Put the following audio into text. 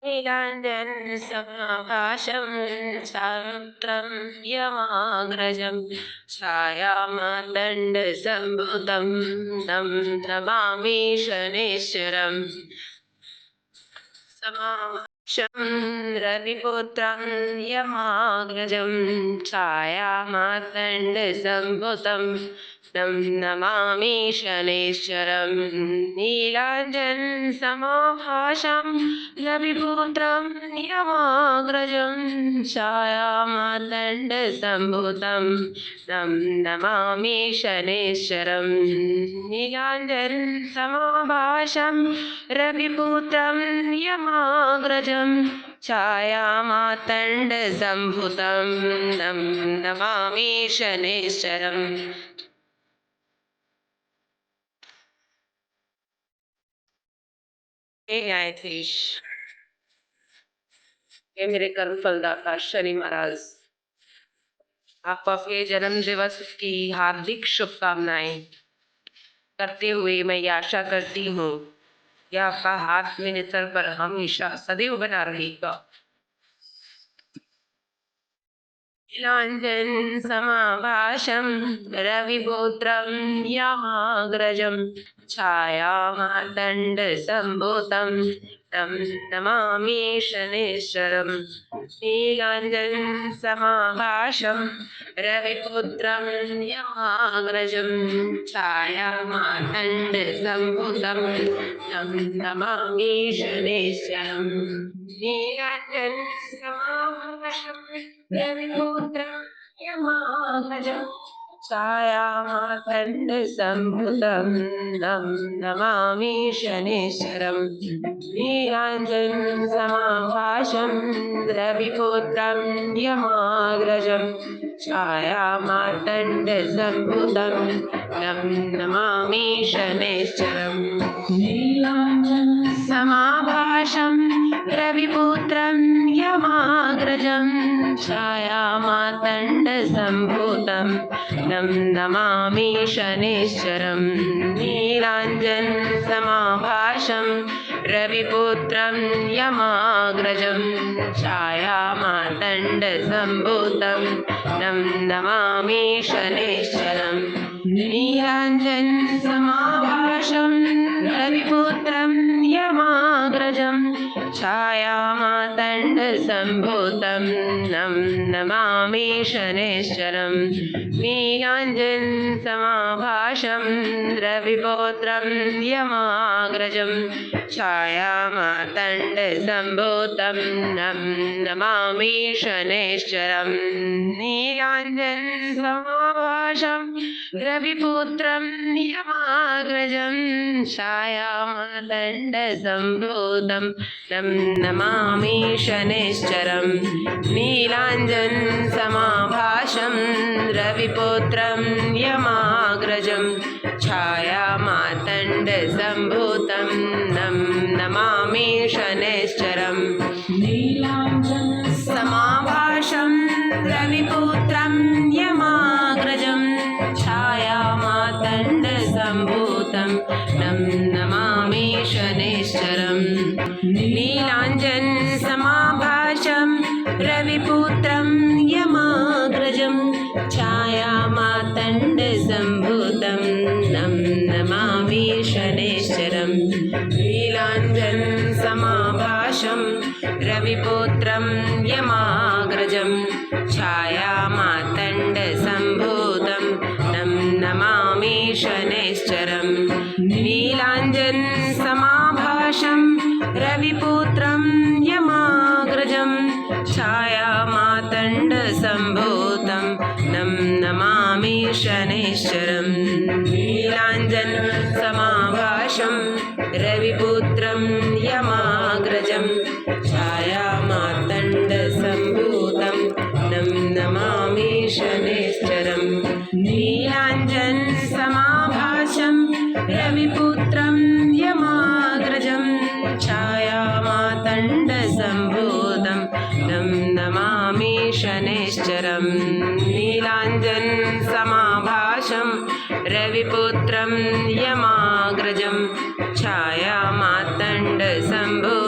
नीलाञ्जनसमाभासं शान्तं यमाग्रजं छायामातण्डसम्भुतं तं नमामि शनैश्वरम् समाशं रविपुत्रं यमाग्रजं छायामातण्डसम्भुतं तं नमामि शनैश्वरं नीलाञ्जनसमाभासं रविपुत्रं यमाग्रजं छायामातण्डसम्भुतं तं नमामि शनैश्वरं नीलाञ्जनसमाभासं रविपुत्रं यमाग्रजं छायामातण्डसम्भुतं तं नमामि शनैश्वरम्। हे न्यायाधीश, हे मेरे कर्म फलदाता शनि महाराज, आपके जन्म दिवस की हार्दिक शुभकामनाएं करते हुए मैं ये आशा करती हूँ कि आपका हाथ मेरे सर पर हमेशा सदैव बना रहेगा। नीलाञ्जनसमाभासं रविपुत्रं यमाग्रजं छायामातण्डसम्भुतं तं नमामि शनैश्वरम्। नीलाञ्जनसमाभासं रविपुत्रं यमाग्रजं छायामातण्डसम्भुतं तं नमामि शनैश्वरम्। नीलाञ्जनसमाभासं रविपुत्रं यमाग्रजं छायामातण्डसम्भुतं तं नमामि शनैश्वरम्। नीलाञ्जनसमाभासं रविपुत्रं यमाग्रजं छायामातण्डसम्भुतं तं नमामि शनैश्वरम्। नीलाञ्जनसमाभासं रविपुत्रं यमाग्रजं छायामातण्डसम्भुतं तं नमामि शनैश्वरम्। नीलाञ्जनसमाभासं रविपुत्रं यमाग्रजं छायामातण्डसम्भुतं तं नमामि शनैश्वरम्। नीलाञ्जनसमाभासं रविपुत्रं यमाग्रजं छायामातण्डसम्भुतं तं नमामि शनैश्वरम्। नीलाञ्जनसमाभासं रविपुत्रं यमाग्रजं छायामातण्डसम्भुतं तं नमामि शनैश्वरम्। नीलाञ्जनसमाभासं रविपुत्रं यमाग्रजं छायामातण्डसम्भुतं तं नमामि शनैश्वरम्। नीलाञ्जनसमाभासं रविपुत्रं यमाग्रजं छायामातण्डसम्भुतं तं नमामि शनैश्वरम्। नीलाञ्जनसमाभासं रविपुत्रं यमाग्रजं छायामातण्डसम्भुतं तं नमामि शनैश्वरम्। नीलाञ्जनसमाभासं रविपुत्रं यमाग्रजं छायामातण्डसम्भुतं तं नमामि शनैश्वरम्। नीलाञ्जनसमाभासं रविपुत्रं यमाग्रजं छायामातण्डसम्भुतं तं नमामि शनैश्वरम्। नीलाञ्जनसमाभासं रविपुत्रं यमाग्रजं छायामातण्डसम्भुतं तं नमामि शनैश्वरम्। नीलाञ्जनसमाभासं रविपुत्रं यमाग्रजं छायामातण्डसम्भुतं तं नमामि शनैश्वरम्। नीलाञ्जनसमाभासं रविपुत्रं यमाग्रजं छायामातण्डसम्भुतं तं नमामि शनैश्वरम्। नीलाञ्जनसमाभासं रविपुत्रं यमाग्रजं छायामातण्डसम्भुतं